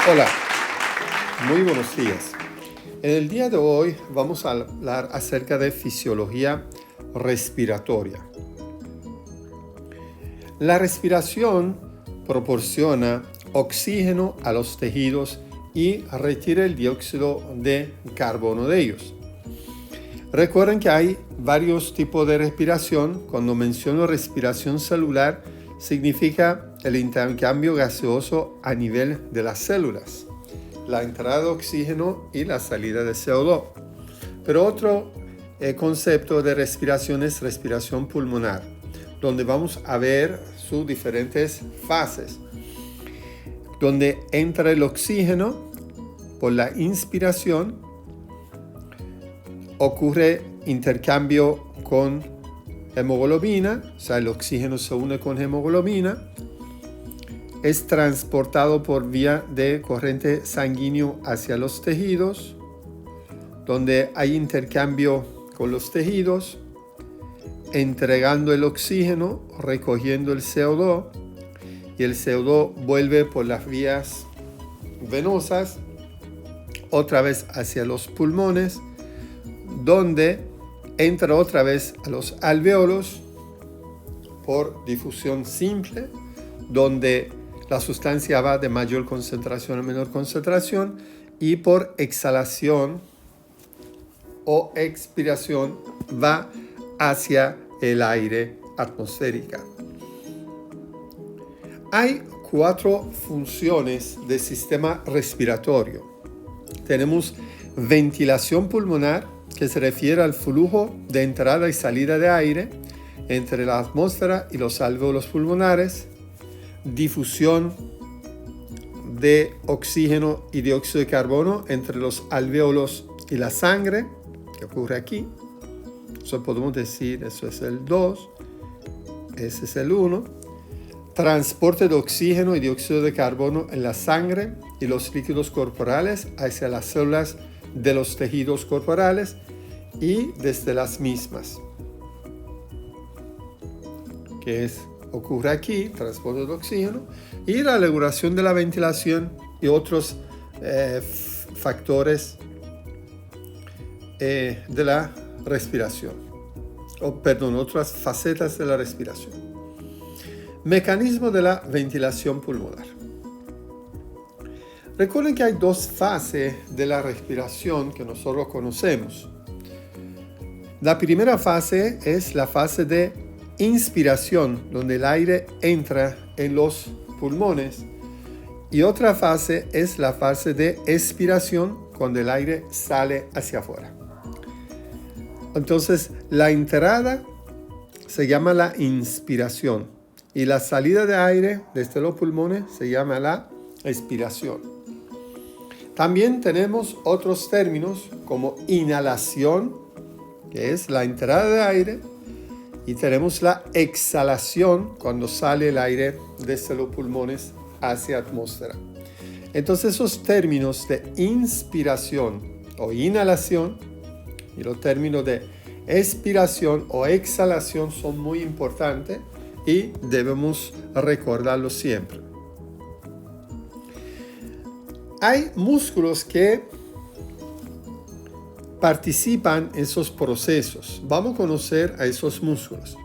Hola, muy buenos días. En el día de hoy vamos a hablar acerca de fisiología respiratoria. La respiración proporciona oxígeno a los tejidos y retira el dióxido de carbono de ellos. Recuerden que hay varios tipos de respiración. Cuando menciono respiración celular, significa el intercambio gaseoso a nivel de las células, la entrada de oxígeno y la salida de CO2. Pero otro concepto de respiración es respiración pulmonar, donde vamos a ver sus diferentes fases, donde entra el oxígeno por la inspiración, ocurre intercambio con hemoglobina, o sea, el oxígeno se une con hemoglobina, es transportado por vía de corriente sanguíneo hacia los tejidos, donde hay intercambio con los tejidos, entregando el oxígeno, recogiendo el CO2, y el CO2 vuelve por las vías venosas, otra vez hacia los pulmones, donde entra otra vez a los alvéolos por difusión simple, donde la sustancia va de mayor concentración a menor concentración, y por exhalación o expiración va hacia el aire atmosférico. Hay 4 funciones del sistema respiratorio. Tenemos ventilación pulmonar, que se refiere al flujo de entrada y salida de aire entre la atmósfera y los alvéolos pulmonares, difusión de oxígeno y dióxido de carbono entre los alvéolos y la sangre, que ocurre aquí. Eso podemos decir, eso es el 2, ese es el 1. Transporte de oxígeno y dióxido de carbono en la sangre y los líquidos corporales hacia las células de los tejidos corporales y desde las mismas, que ocurre aquí, transporte de oxígeno, y la regulación de la ventilación y otros factores de la respiración, otras facetas de la respiración. Mecanismo de la ventilación pulmonar. Recuerden que hay 2 fases de la respiración que nosotros conocemos. La primera fase es la fase de inspiración, donde el aire entra en los pulmones, y otra fase es la fase de expiración, cuando el aire sale hacia afuera. Entonces, la entrada se llama la inspiración y la salida de aire desde los pulmones se llama la expiración. También tenemos otros términos como inhalación, que es la entrada de aire, y tenemos la exhalación, cuando sale el aire desde los pulmones hacia la atmósfera. Entonces esos términos de inspiración o inhalación y los términos de expiración o exhalación son muy importantes y debemos recordarlos siempre. Hay músculos que participan en esos procesos. Vamos a conocer a esos músculos.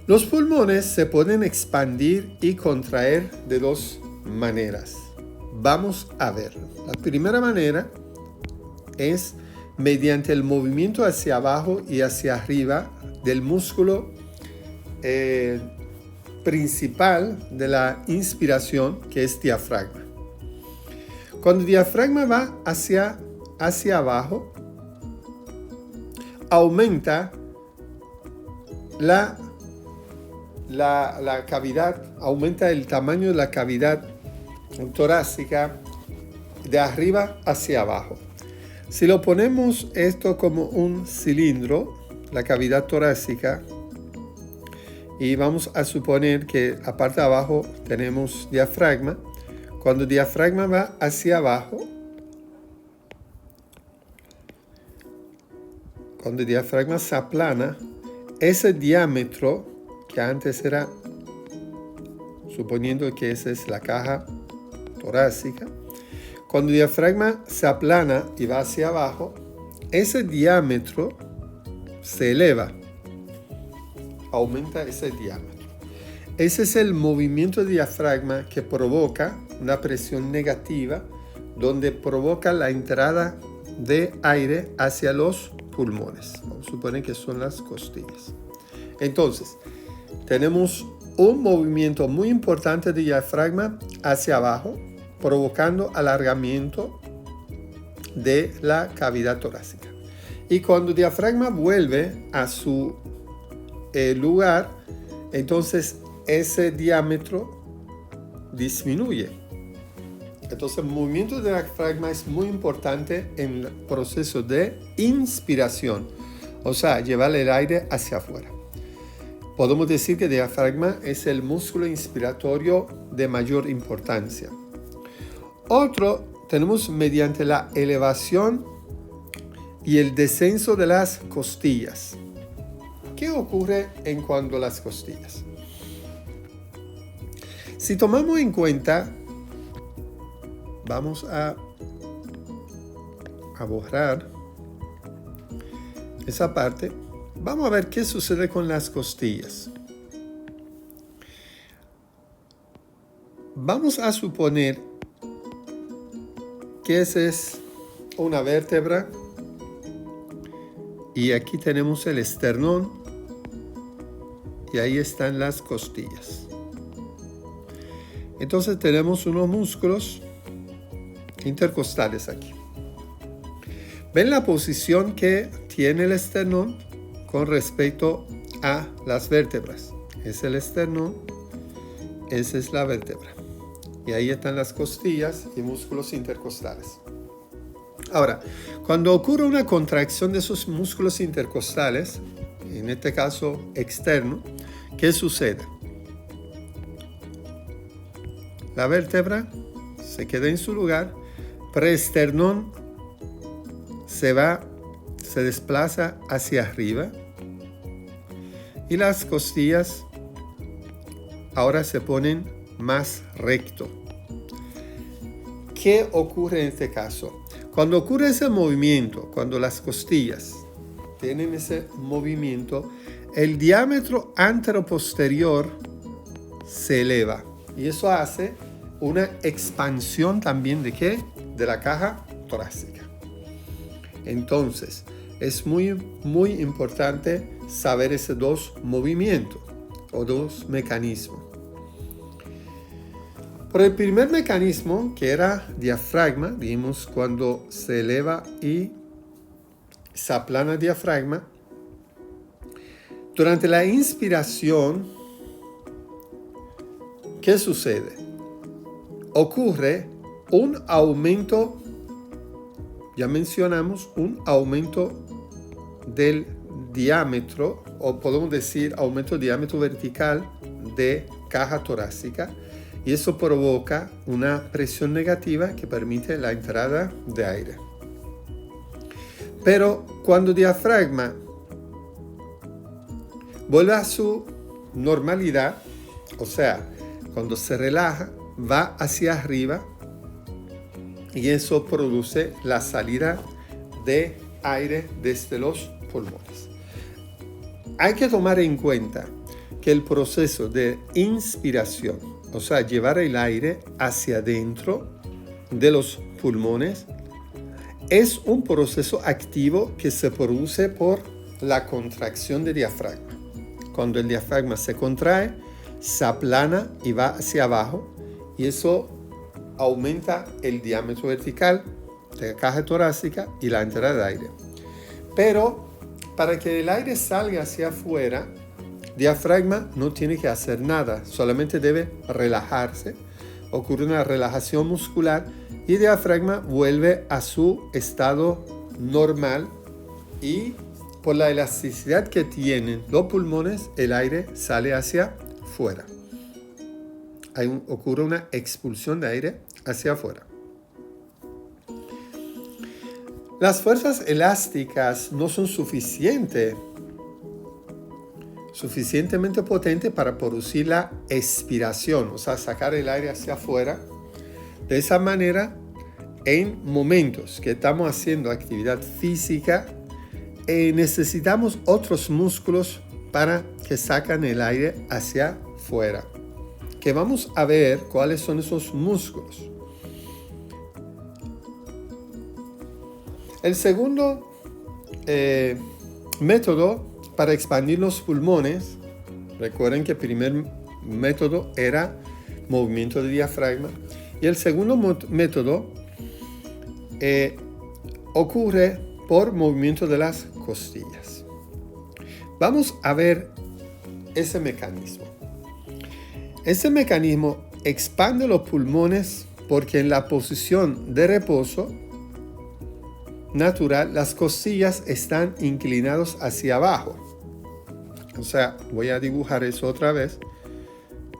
Los pulmones se pueden expandir y contraer de 2 maneras. Vamos a ver. La primera manera es mediante el movimiento hacia abajo y hacia arriba del músculo principal de la inspiración, que es diafragma. Cuando el diafragma va hacia abajo, aumenta la cavidad, aumenta el tamaño de la cavidad torácica de arriba hacia abajo. Si lo ponemos esto como un cilindro, la cavidad torácica, y vamos a suponer que la parte de abajo tenemos diafragma. Cuando el diafragma va hacia abajo, cuando el diafragma se aplana, ese diámetro que antes era, suponiendo que esa es la caja torácica. Cuando el diafragma se aplana y va hacia abajo, ese diámetro se eleva, aumenta ese diámetro. Ese es el movimiento del diafragma que provoca una presión negativa, donde provoca la entrada de aire hacia los pulmones. Vamos a suponer que son las costillas. Entonces, tenemos un movimiento muy importante del diafragma hacia abajo, provocando alargamiento de la cavidad torácica. Y cuando el diafragma vuelve a su lugar, entonces ese diámetro disminuye. Entonces el movimiento del diafragma es muy importante en el proceso de inspiración, o sea, llevar el aire hacia afuera. Podemos decir que el diafragma es el músculo inspiratorio de mayor importancia. Otro tenemos mediante la elevación y el descenso de las costillas. ¿Qué ocurre en cuanto a las costillas? Si tomamos en cuenta, vamos a borrar esa parte. Vamos a ver qué sucede con las costillas. Vamos a suponer que esa es una vértebra y aquí tenemos el esternón y ahí están las costillas. Entonces tenemos unos músculos intercostales aquí. ¿Ven la posición que tiene el esternón con respecto a las vértebras? Es el esternón, esa es la vértebra. Y ahí están las costillas y músculos intercostales. Ahora, cuando ocurre una contracción de esos músculos intercostales, en este caso externo, ¿qué sucede? La vértebra se queda en su lugar, preesternón se desplaza hacia arriba y las costillas ahora se ponen más recto. ¿Qué ocurre en este caso? Cuando ocurre ese movimiento, cuando las costillas tienen ese movimiento, el diámetro anteroposterior se eleva y eso hace una expansión también ¿de qué? De la caja torácica. Entonces, es muy importante saber esos dos movimientos o dos mecanismos. Por el primer mecanismo, que era diafragma, vimos cuando se eleva y se aplana el diafragma, durante la inspiración, ¿qué sucede? Ocurre un aumento, ya mencionamos, un aumento del diámetro, o podemos decir aumento del diámetro vertical de caja torácica, y eso provoca una presión negativa que permite la entrada de aire. Pero cuando el diafragma vuelve a su normalidad, o sea, cuando se relaja, va hacia arriba y eso produce la salida de aire desde los pulmones. Hay que tomar en cuenta que el proceso de inspiración, o sea, llevar el aire hacia adentro de los pulmones, es un proceso activo que se produce por la contracción del diafragma. Cuando el diafragma se contrae, se aplana y va hacia abajo, y eso aumenta el diámetro vertical de la caja torácica y la entrada de aire. Pero para que el aire salga hacia afuera, el diafragma no tiene que hacer nada, solamente debe relajarse. Ocurre una relajación muscular y el diafragma vuelve a su estado normal y por la elasticidad que tienen los pulmones, el aire sale hacia afuera. Ocurre una expulsión de aire hacia afuera. Las fuerzas elásticas no son suficientemente potentes para producir la expiración, o sea, sacar el aire hacia afuera De esa manera, en momentos que estamos haciendo actividad física, necesitamos otros músculos para que sacan el aire hacia afuera. Que vamos a ver cuáles son esos músculos. El segundo método para expandir los pulmones, recuerden que el primer método era movimiento de diafragma, y el segundo método ocurre por movimiento de las costillas. Vamos a ver ese mecanismo. Ese mecanismo expande los pulmones porque en la posición de reposo natural las costillas están inclinadas hacia abajo. O sea, voy a dibujar eso otra vez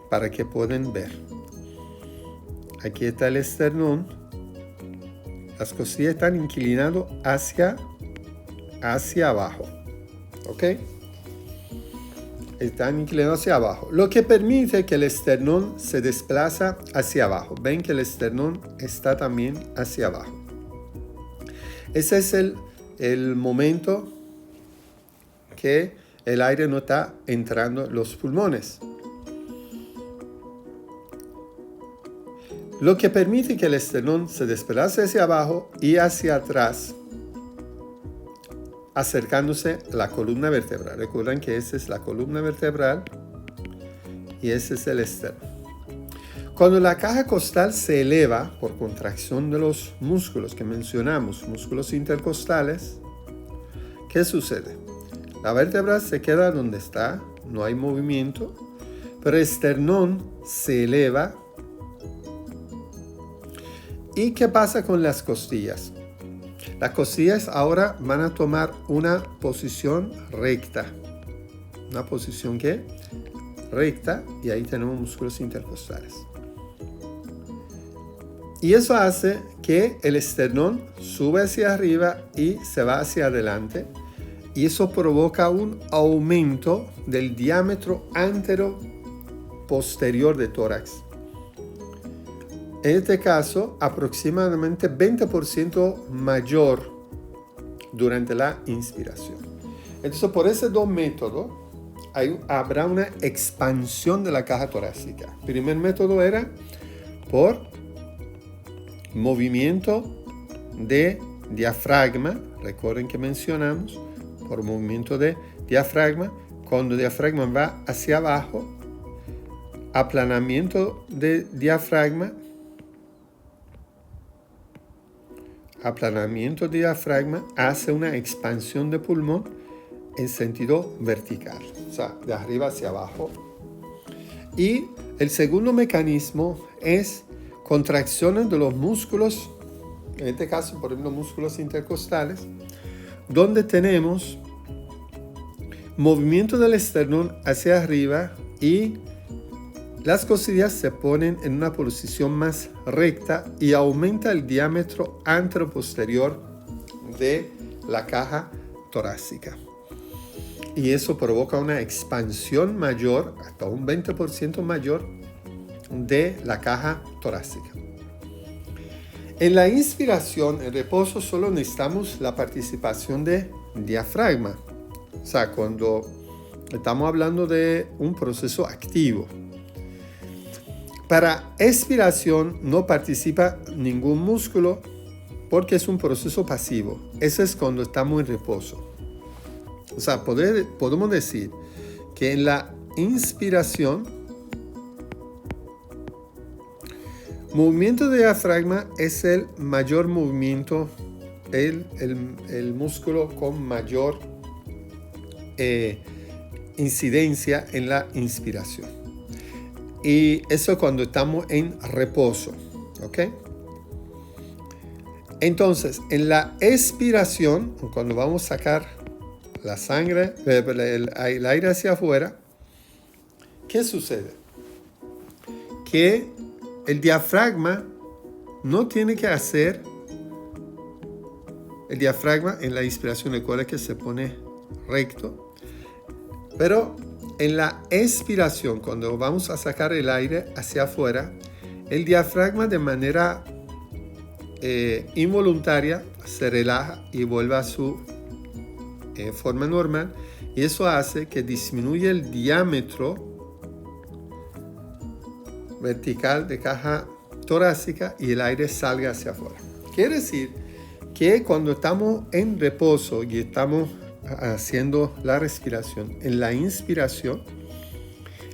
para que puedan ver. Aquí está el esternón. Las costillas están inclinadas hacia abajo. ¿Ok? Están inclinados hacia abajo, lo que permite que el esternón se desplaza hacia abajo. Ven que el esternón está también hacia abajo. Ese es el momento que el aire no está entrando en los pulmones. Lo que permite que el esternón se desplace hacia abajo y hacia atrás, acercándose a la columna vertebral. Recuerden que esa es la columna vertebral y ese es el esternón. Cuando la caja costal se eleva por contracción de los músculos que mencionamos, músculos intercostales, ¿qué sucede? La vértebra se queda donde está, no hay movimiento, pero el esternón se eleva. ¿Y qué pasa con las costillas? Las costillas ahora van a tomar una posición recta. Una posición ¿qué? Recta, y ahí tenemos músculos intercostales. Y eso hace que el esternón sube hacia arriba y se va hacia adelante. Y eso provoca un aumento del diámetro antero-posterior de tórax. En este caso, aproximadamente 20% mayor durante la inspiración. Entonces, por esos dos métodos, habrá una expansión de la caja torácica. El primer método era por movimiento de diafragma. Recuerden que mencionamos, por movimiento de diafragma. Cuando el diafragma va hacia abajo, aplanamiento de diafragma. Aplanamiento de diafragma hace una expansión de pulmón en sentido vertical, o sea, de arriba hacia abajo. Y el segundo mecanismo es contracciones de los músculos, en este caso, por ejemplo, músculos intercostales, donde tenemos movimiento del esternón hacia arriba y las costillas se ponen en una posición más recta y aumenta el diámetro anteroposterior de la caja torácica. Y eso provoca una expansión mayor, hasta un 20% mayor, de la caja torácica. En la inspiración, en reposo, solo necesitamos la participación de diafragma. O sea, cuando estamos hablando de un proceso activo. Para expiración no participa ningún músculo porque es un proceso pasivo. Eso es cuando estamos en reposo. O sea, podemos decir que en la inspiración, movimiento de diafragma es el mayor movimiento, el músculo con mayor incidencia en la inspiración. Y eso cuando estamos en reposo, ¿ok? Entonces, en la expiración, cuando vamos a sacar la sangre, el aire hacia afuera, ¿qué sucede? Que el diafragma no tiene que hacer, el diafragma en la inspiración, recuerda que se pone recto, pero en la expiración, cuando vamos a sacar el aire hacia afuera, el diafragma de manera involuntaria se relaja y vuelve a su forma normal, y eso hace que disminuya el diámetro vertical de caja torácica y el aire salga hacia afuera. Quiere decir que cuando estamos en reposo y estamos haciendo la respiración, en la inspiración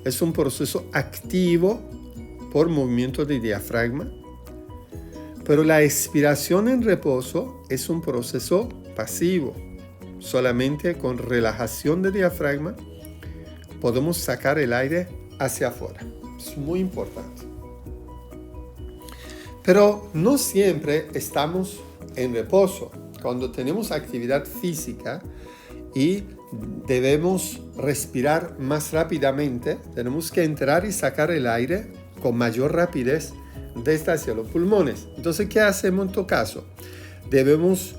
es un proceso activo por movimiento de diafragma, pero la expiración en reposo es un proceso pasivo. Solamente con relajación de diafragma podemos sacar el aire hacia afuera. Es muy importante. Pero no siempre estamos en reposo. Cuando tenemos actividad física y debemos respirar más rápidamente, tenemos que entrar y sacar el aire con mayor rapidez desde hacia los pulmones. Entonces, ¿qué hacemos en todo caso? Debemos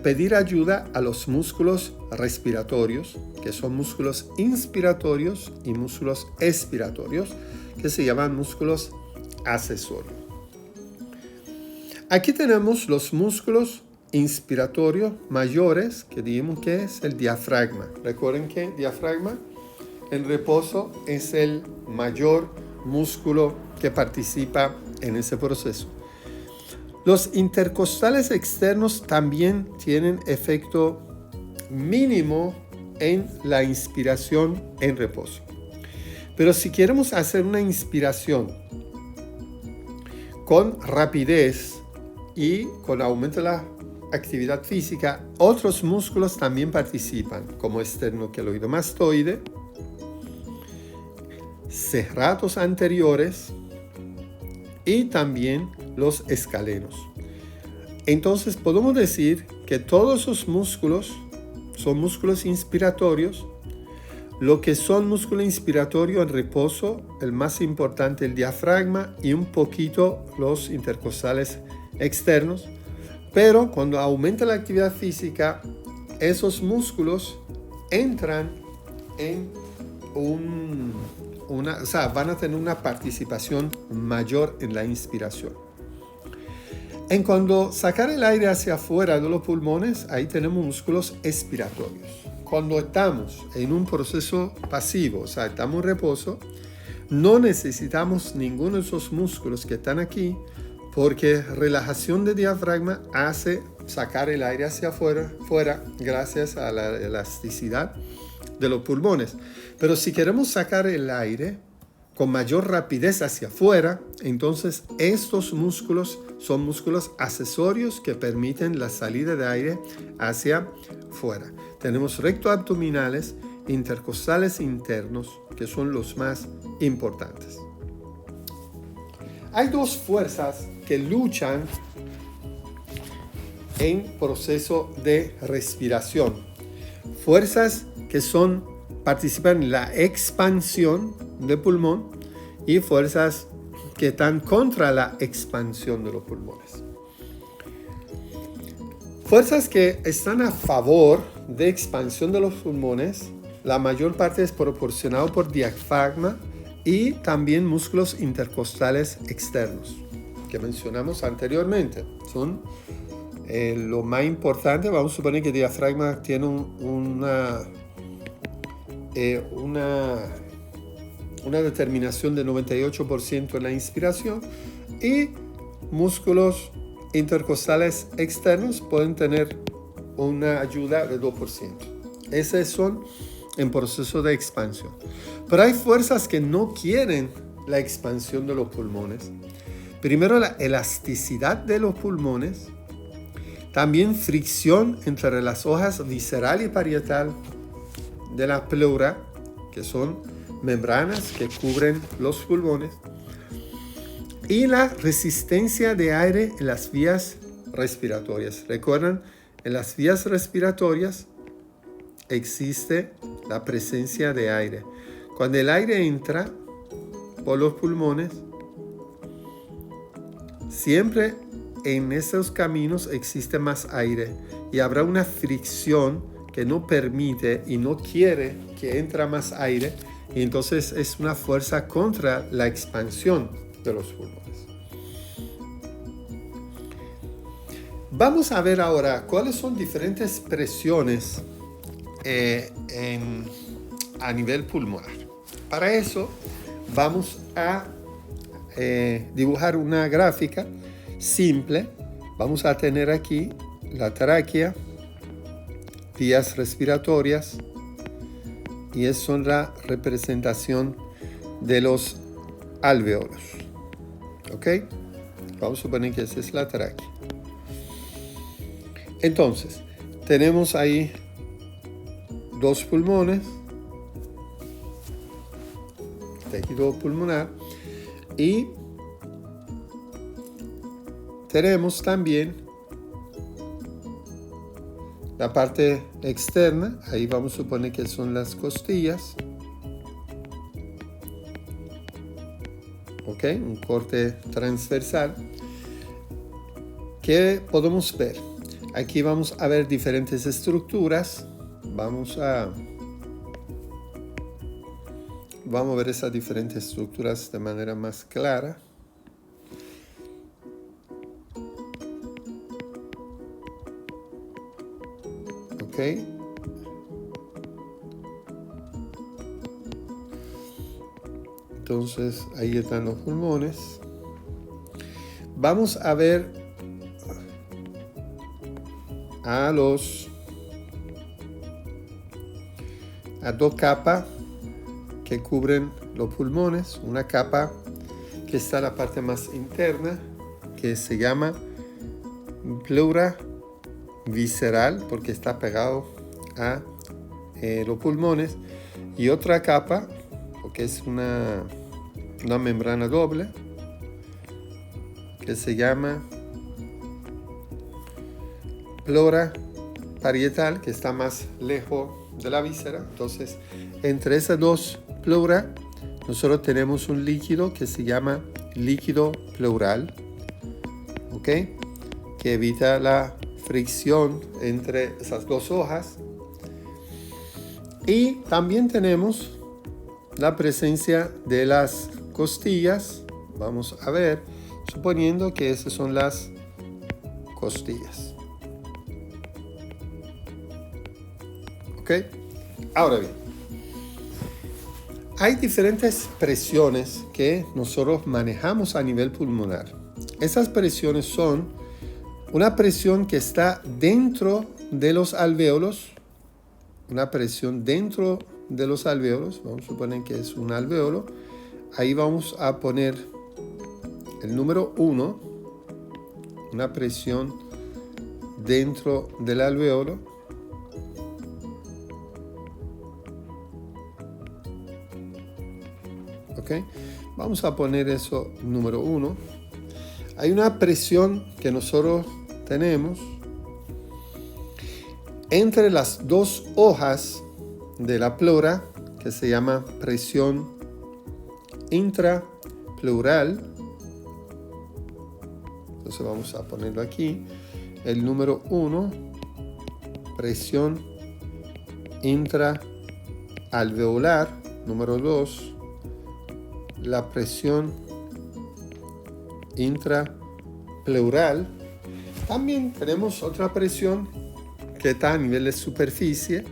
pedir ayuda a los músculos respiratorios, que son músculos inspiratorios, y músculos expiratorios, que se llaman músculos accesorios. Aquí tenemos los músculos inspiratorios mayores, que digamos que es el diafragma. Recuerden que el diafragma en reposo es el mayor músculo que participa en ese proceso. Los intercostales externos también tienen efecto mínimo en la inspiración en reposo. Pero si queremos hacer una inspiración con rapidez y con aumento de la actividad física, otros músculos también participan, como esternocleidomastoide, serratos anteriores y también los escalenos. Entonces podemos decir que todos esos músculos son músculos inspiratorios. Lo que son músculos inspiratorios en reposo, el más importante el diafragma y un poquito los intercostales externos. Pero cuando aumenta la actividad física, esos músculos entran en van a tener una participación mayor en la inspiración. En cuando sacar el aire hacia afuera de los pulmones, ahí tenemos músculos expiratorios. Cuando estamos en un proceso pasivo, estamos en reposo, no necesitamos ninguno de esos músculos que están aquí, porque relajación de diafragma hace sacar el aire hacia afuera gracias a la elasticidad de los pulmones. Pero si queremos sacar el aire con mayor rapidez hacia afuera, entonces estos músculos son músculos accesorios que permiten la salida de aire hacia afuera. Tenemos rectoabdominales, intercostales internos, que son los más importantes. Hay dos fuerzas que luchan en proceso de respiración. Fuerzas que participan en la expansión del pulmón y fuerzas que están contra la expansión de los pulmones. Fuerzas que están a favor de expansión de los pulmones, la mayor parte es proporcionado por diafragma y también músculos intercostales externos, que mencionamos anteriormente. Son lo más importante. Vamos a suponer que el diafragma tiene una determinación de 98% en la inspiración, y músculos intercostales externos pueden tener una ayuda de 2%. Esos son en proceso de expansión. Pero hay fuerzas que no quieren la expansión de los pulmones. Primero, la elasticidad de los pulmones. También fricción entre las hojas visceral y parietal de la pleura, que son membranas que cubren los pulmones. Y la resistencia de aire en las vías respiratorias. Recuerdan, en las vías respiratorias existe la presencia de aire. Cuando el aire entra por los pulmones, siempre en esos caminos existe más aire y habrá una fricción que no permite y no quiere que entre más aire, y entonces es una fuerza contra la expansión de los pulmones. Vamos a ver ahora cuáles son diferentes presiones a nivel pulmonar. Para eso vamos a dibujar una gráfica simple. Vamos a tener aquí la tráquea, vías respiratorias, y es son la representación de los alvéolos. ¿Ok? Vamos a suponer que esa es la tráquea. Entonces, tenemos ahí dos pulmones, tejido pulmonar, y tenemos también la parte externa. Ahí vamos a suponer que son las costillas. Ok, un corte transversal. ¿Qué podemos ver? Aquí vamos a ver diferentes estructuras. Vamos a ver esas diferentes estructuras de manera más clara. Ok. Entonces, ahí están los pulmones. Vamos a ver a dos capas que cubren los pulmones. Una capa que está en la parte más interna, que se llama pleura visceral, porque está pegado a los pulmones, y otra capa, porque es una membrana doble, que se llama pleura parietal, que está más lejos de la víscera. Entonces, entre esas dos pleuras, nosotros tenemos un líquido que se llama líquido pleural, ¿ok? Que evita la fricción entre esas dos hojas. Y también tenemos la presencia de las costillas. Vamos a ver, suponiendo que esas son las costillas. ¿Ok? Ahora bien, hay diferentes presiones que nosotros manejamos a nivel pulmonar. Esas presiones son una presión que está dentro de los alvéolos, una presión dentro de los alvéolos. Vamos a suponer que es un alvéolo. Ahí vamos a poner el número 1, una presión dentro del alvéolo. ¿Okay? Vamos a poner eso número 1. Hay una presión que nosotros tenemos entre las dos hojas de la pleura, que se llama presión intrapleural. Entonces vamos a ponerlo aquí. El número 1, presión intraalveolar. Número 2, la presión intrapleural. También tenemos otra presión que está a nivel de superficie,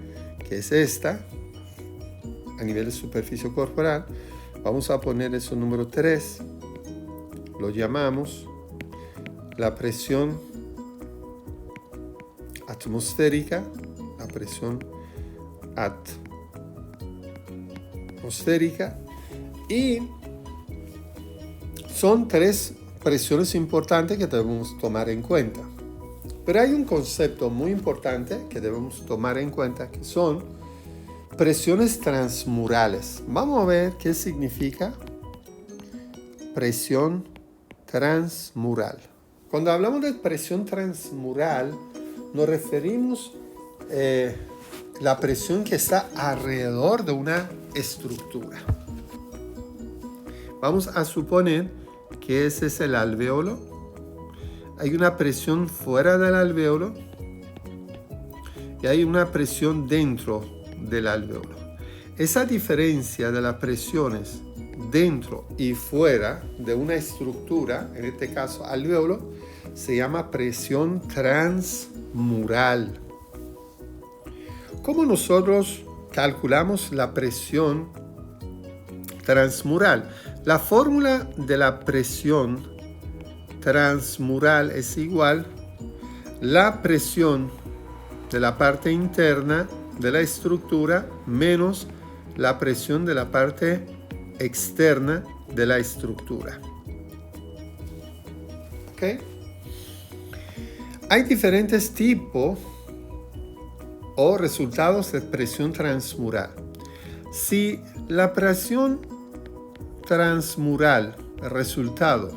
que es esta, a nivel de superficie corporal. Vamos a poner eso número 3. Lo llamamos la presión atmosférica, la presión atmosférica. Y son 3 presiones importantes que debemos tomar en cuenta. Pero hay un concepto muy importante que debemos tomar en cuenta, que son presiones transmurales. Vamos a ver qué significa presión transmural. Cuando hablamos de presión transmural, nos referimos a la presión que está alrededor de una estructura. Vamos a suponer que ese es el alvéolo. Hay una presión fuera del alvéolo y hay una presión dentro del alvéolo. Esa diferencia de las presiones dentro y fuera de una estructura, en este caso alvéolo, se llama presión transmural. ¿Cómo nosotros calculamos la presión transmural? La fórmula de la presión transmural es igual a la presión de la parte interna de la estructura menos la presión de la parte externa de la estructura. ¿Ok? Hay diferentes tipos o resultados de presión transmural. Si la presión transmural, el resultado,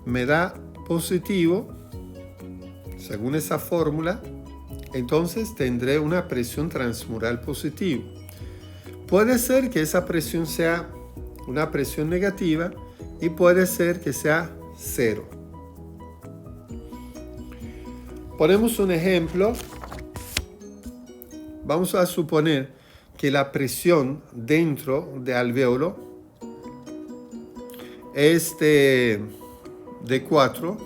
me da positivo, según esa fórmula, entonces tendré una presión transmural positiva. Puede ser que esa presión sea una presión negativa y puede ser que sea cero. Ponemos un ejemplo. Vamos a suponer que la presión dentro de alvéolo es de 4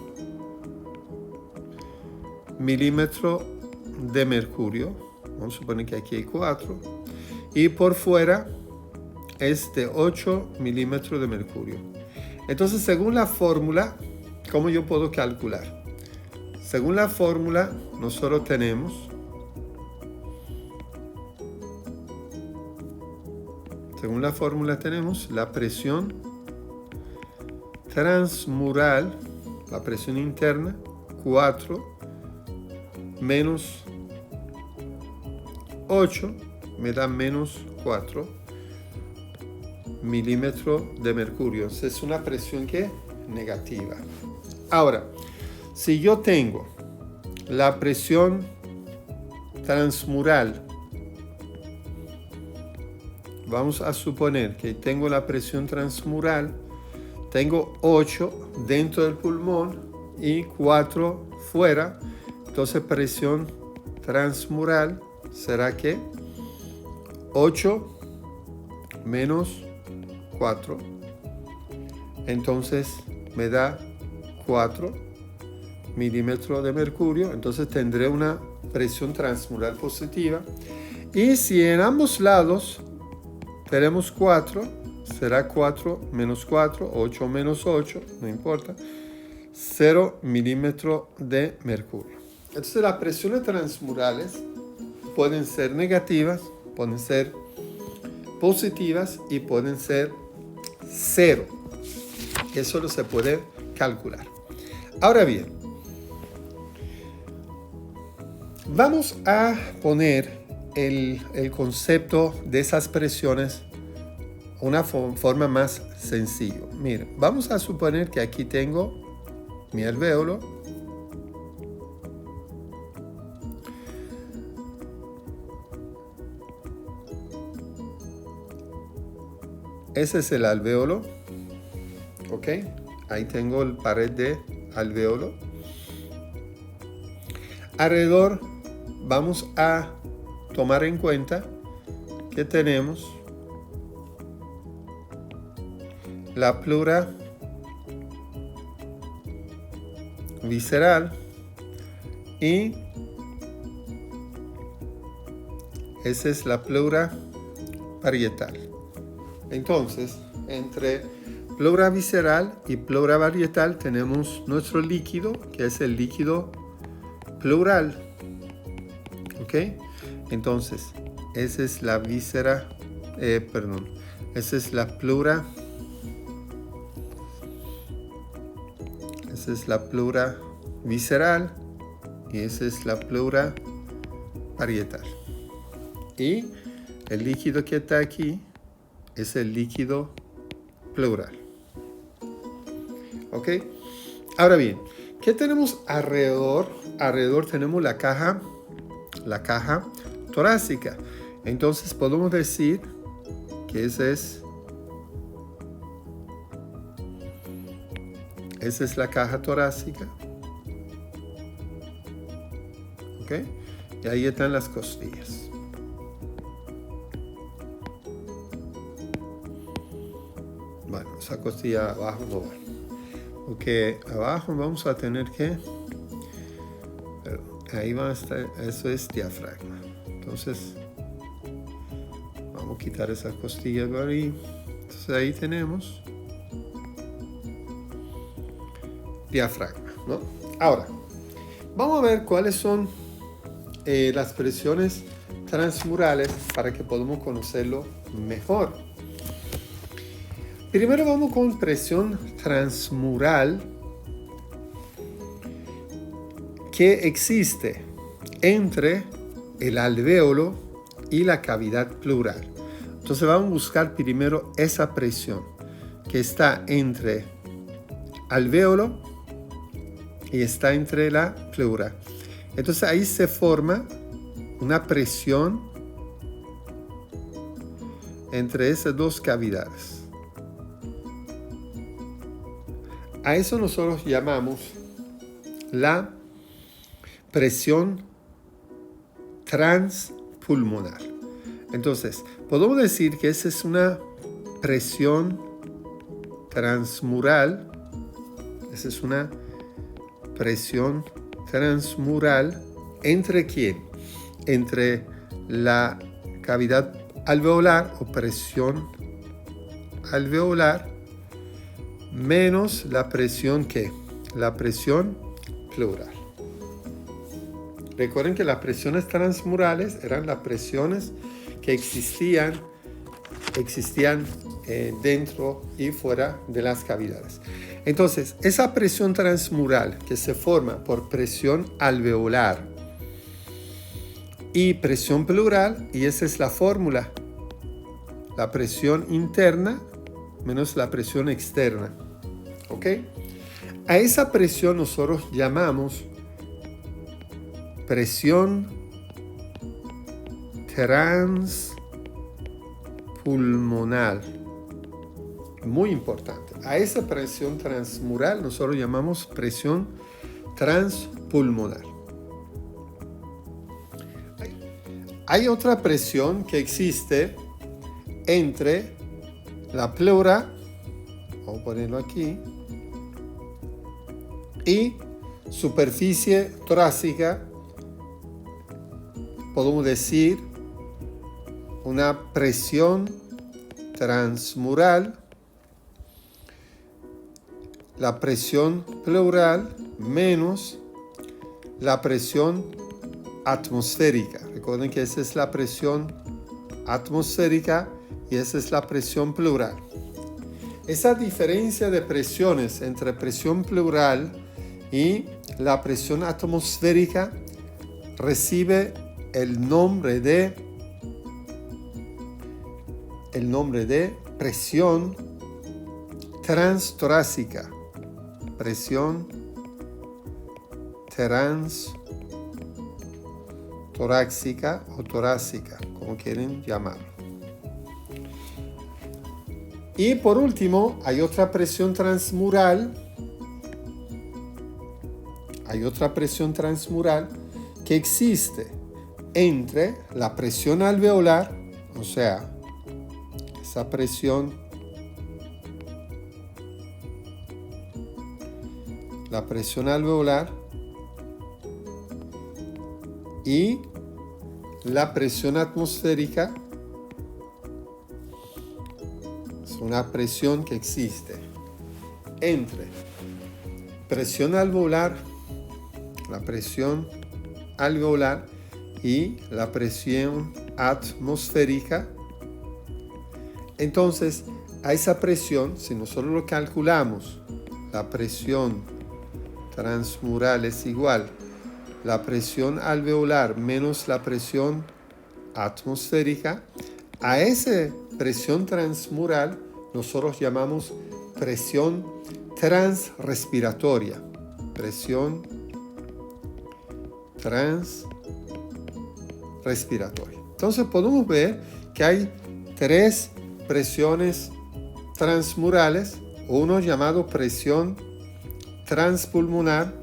milímetros de mercurio. Vamos a suponer que aquí hay 4. Y por fuera es de 8 milímetros de mercurio. Entonces, según la fórmula, ¿cómo yo puedo calcular? Según la fórmula, nosotros tenemos la presión transmural, la presión interna, 4 menos 8 me da menos 4 milímetros de mercurio. Es una presión que negativa. Ahora, si yo tengo la presión transmural, vamos a suponer que tengo la presión transmural, tengo 8 dentro del pulmón y 4 fuera, entonces presión transmural será que 8 menos 4, entonces me da 4 milímetros de mercurio, entonces tendré una presión transmural positiva. Y si en ambos lados tenemos 4, será 4 menos 4, 8 menos 8, no importa, 0 milímetros de mercurio. Entonces las presiones transmurales pueden ser negativas, pueden ser positivas y pueden ser cero. Eso no se puede calcular. Ahora bien, vamos a poner el concepto de esas presiones de una forma más sencilla. Miren, vamos a suponer que aquí tengo mi alvéolo. Ese es el alvéolo. ¿Ok? Ahí tengo el pared de alvéolo. Alrededor vamos a tomar en cuenta que tenemos la pleura visceral y esa es la pleura parietal. Entonces, entre pleura visceral y pleura parietal tenemos nuestro líquido, que es el líquido pleural. ¿Ok? Entonces, esa es la víscera, esa es la pleura. Esa es la pleura visceral y esa es la pleura parietal. Y el líquido que está aquí es el líquido pleural. ¿Ok? Ahora bien, ¿qué tenemos alrededor? Alrededor tenemos la caja torácica. Entonces podemos decir que esa es la caja torácica. ¿Ok? Y ahí están las costillas. Bueno, esa costilla abajo no va. Porque abajo vamos a tener que... Ahí va a estar, eso es diafragma. Entonces, vamos a quitar esa costilla de ahí. Entonces ahí tenemos diafragma, ¿no? Ahora, vamos a ver cuáles son las presiones transmurales para que podamos conocerlo mejor. Primero vamos con presión transmural que existe entre el alvéolo y la cavidad pleural. Entonces vamos a buscar primero esa presión que está entre alvéolo y está entre la pleura. Entonces ahí se forma una presión entre esas dos cavidades. A eso nosotros llamamos la presión transpulmonar. Entonces, podemos decir que esa es una presión transmural. Esa es una presión transmural. ¿Entre quién? Entre la cavidad alveolar o presión alveolar menos la presión ¿qué? La presión pleural. Recuerden que las presiones transmurales eran las presiones que existían dentro y fuera de las cavidades. Entonces, esa presión transmural que se forma por presión alveolar y presión pleural, y esa es la fórmula, la presión interna menos la presión externa. ¿Ok? A esa presión nosotros llamamos presión transpulmonar. Muy importante. A esa presión transmural nosotros llamamos presión transpulmonar. Hay otra presión que existe entre la pleura, vamos a ponerlo aquí, y superficie torácica. Podemos decir una presión transmural, la presión pleural menos la presión atmosférica. Recuerden que esa es la presión atmosférica y esa es la presión pleural. Esa diferencia de presiones entre presión pleural y la presión atmosférica recibe el nombre de presión transtorácica. Presión transtorácica o torácica, como quieren llamarlo. Y por último, hay otra presión transmural. Hay otra presión transmural que existe entre la presión alveolar, o sea, esa presión, la presión alveolar y la presión atmosférica. Es una presión que existe entre presión alveolar, la presión alveolar y la presión atmosférica. Entonces, a esa presión, si nosotros lo calculamos, la presión transmural es igual la presión alveolar menos la presión atmosférica. A esa presión transmural nosotros llamamos presión transrespiratoria. Presión transrespiratoria. Entonces podemos ver que hay tres presiones transmurales, uno llamado presión transpulmonar,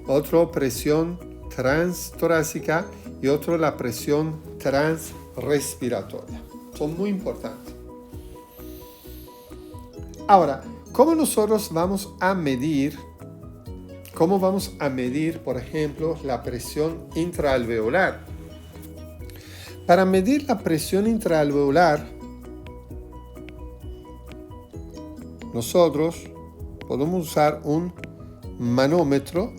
otro presión transtorácica y otro la presión transrespiratoria. Son muy importantes. Ahora, ¿cómo nosotros vamos a medir? ¿Cómo vamos a medir, por ejemplo, la presión intraalveolar? Para medir la presión intraalveolar, nosotros podemos usar un manómetro,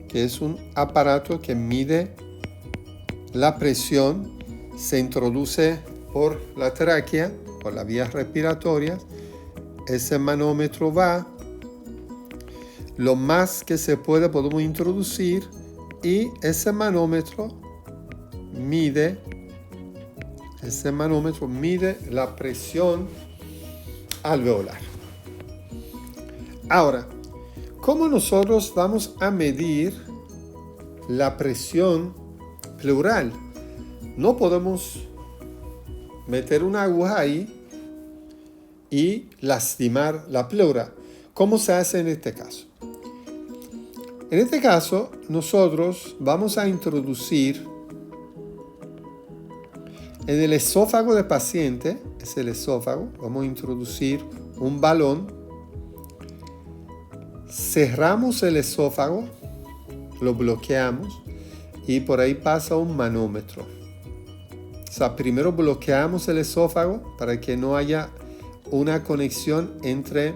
que es un aparato que mide la presión, se introduce por la tráquea, por las vías respiratorias. Ese manómetro va, lo más que se puede podemos introducir y ese manómetro mide la presión alveolar. Ahora, ¿cómo nosotros vamos a medir la presión pleural? No podemos meter una aguja ahí y lastimar la pleura. ¿Cómo se hace en este caso? En este caso, nosotros vamos a introducir en el esófago del paciente, es el esófago, vamos a introducir un balón, cerramos el esófago, lo bloqueamos y por ahí pasa un manómetro. O sea, primero bloqueamos el esófago para que no haya una conexión entre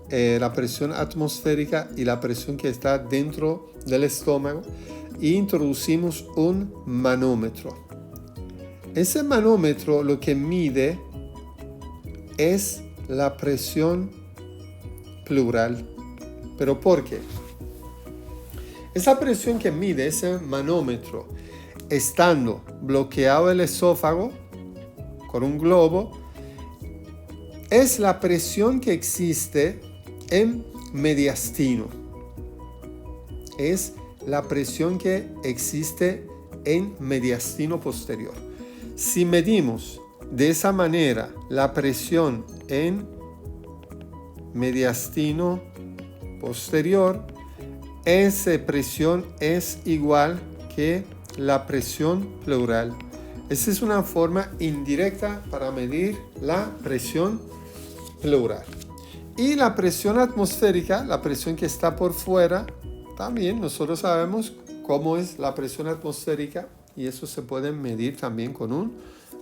la presión atmosférica y la presión que está dentro del estómago e introducimos un manómetro. Ese manómetro lo que mide es la presión pleural. ¿Pero por qué? Esa presión que mide ese manómetro, estando bloqueado el esófago con un globo, es la presión que existe en mediastino. Es la presión que existe en mediastino posterior. Si medimos de esa manera la presión en mediastino posterior, esa presión es igual que la presión pleural. Esa es una forma indirecta para medir la presión pleural. Y la presión atmosférica, la presión que está por fuera, también nosotros sabemos cómo es la presión atmosférica y eso se puede medir también con un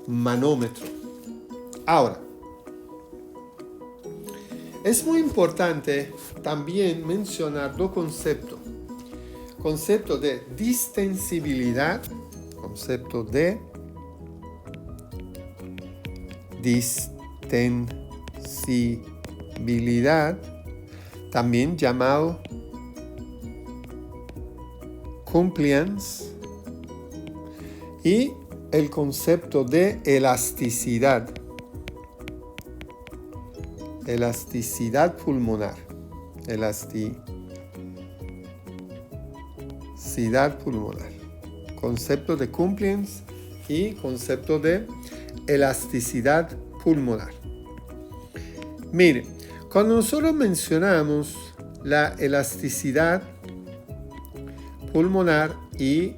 manómetro. Ahora, es muy importante también mencionar dos conceptos. Concepto de distensibilidad, concepto de distensibilidad, también llamado compliance, y el concepto de elasticidad, elasticidad pulmonar, elasticidad pulmonar, concepto de compliance y concepto de elasticidad pulmonar. Mire, cuando nosotros mencionamos la elasticidad pulmonar y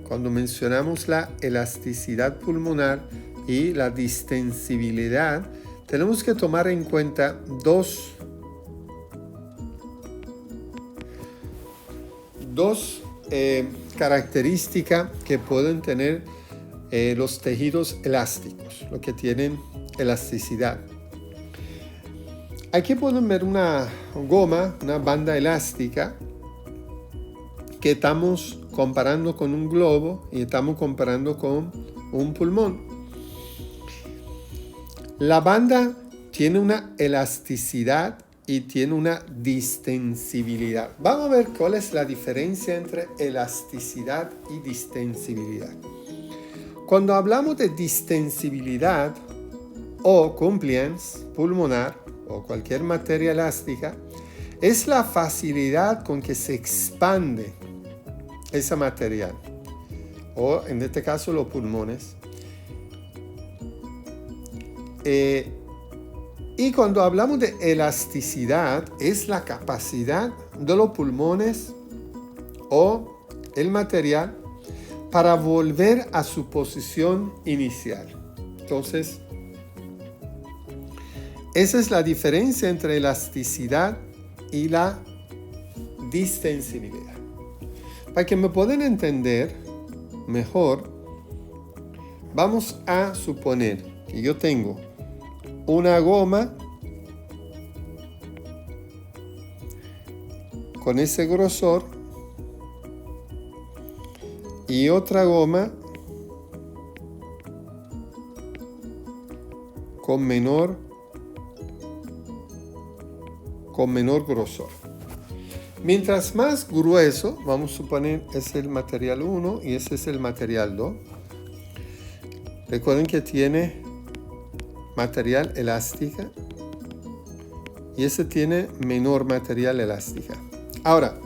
cuando mencionamos la elasticidad pulmonar y la distensibilidad, tenemos que tomar en cuenta dos características que pueden tener los tejidos elásticos, lo que tienen elasticidad. Aquí pueden ver una goma, una banda elástica que estamos comparando con un globo y estamos comparando con un pulmón. La banda tiene una elasticidad y tiene una distensibilidad. Vamos a ver cuál es la diferencia entre elasticidad y distensibilidad. Cuando hablamos de distensibilidad o compliance pulmonar o cualquier materia elástica, es la facilidad con que se expande ese material, o en este caso los pulmones. Y cuando hablamos de elasticidad, es la capacidad de los pulmones o el material para volver a su posición inicial. Entonces, Esa es la diferencia entre elasticidad y la distensibilidad. Para que me puedan entender mejor, vamos a suponer que yo tengo una goma con ese grosor y otra goma con menor grosor. Mientras más grueso, vamos a suponer es el material 1 y ese es el material 2. Recuerden que tiene material elástica y ese tiene menor material elástica. Ahora,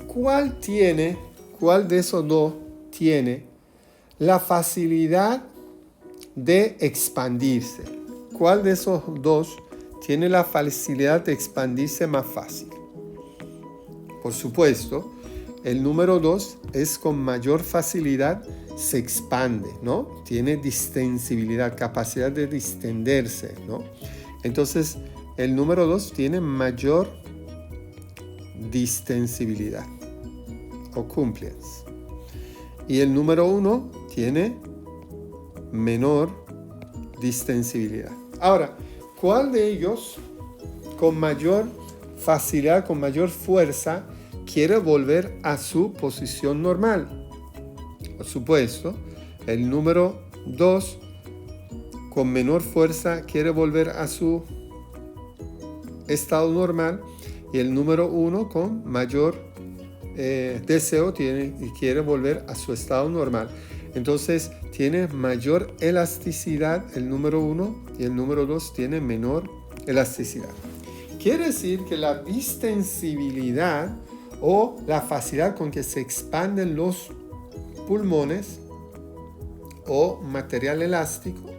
¿cuál de esos dos tiene la facilidad de expandirse? ¿Cuál de esos dos tiene la facilidad de expandirse más fácil? Por supuesto, el número 2 es con mayor facilidad, se expande, ¿no? Tiene distensibilidad, capacidad de distenderse, ¿no? Entonces, el número 2 tiene mayor distensibilidad o compliance. Y el número 1 tiene menor distensibilidad. Ahora, ¿cuál de ellos con mayor facilidad, con mayor fuerza, quiere volver a su posición normal? Por supuesto, el número 2 con menor fuerza quiere volver a su estado normal y el número 1 con mayor deseo quiere volver a su estado normal. Entonces tiene mayor elasticidad el número 1 y el número 2 tiene menor elasticidad. Quiere decir que la distensibilidad o la facilidad con que se expanden los pulmones o material elástico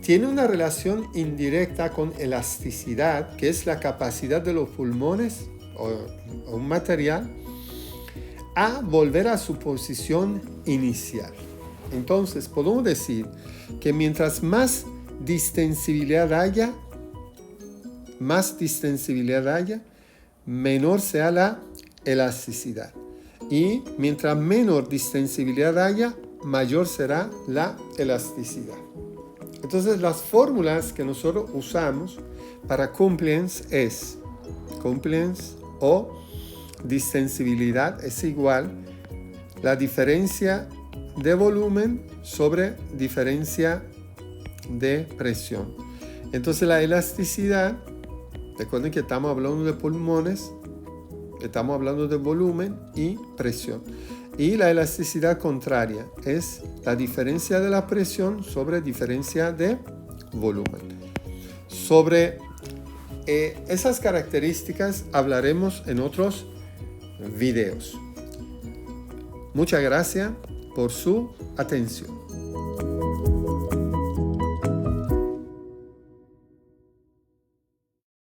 tiene una relación indirecta con elasticidad, que es la capacidad de los pulmones o un material a volver a su posición inicial. Entonces podemos decir que mientras más distensibilidad haya, menor sea la elasticidad. Y mientras menor distensibilidad haya, mayor será la elasticidad. Entonces las fórmulas que nosotros usamos para compliance es compliance o distensibilidad es igual la diferencia de volumen sobre diferencia de presión. Entonces la elasticidad, recuerden que estamos hablando de pulmones, estamos hablando de volumen y presión. Y la elasticidad contraria es la diferencia de la presión sobre diferencia de volumen. Sobre esas características hablaremos en otros videos. Muchas gracias por su atención.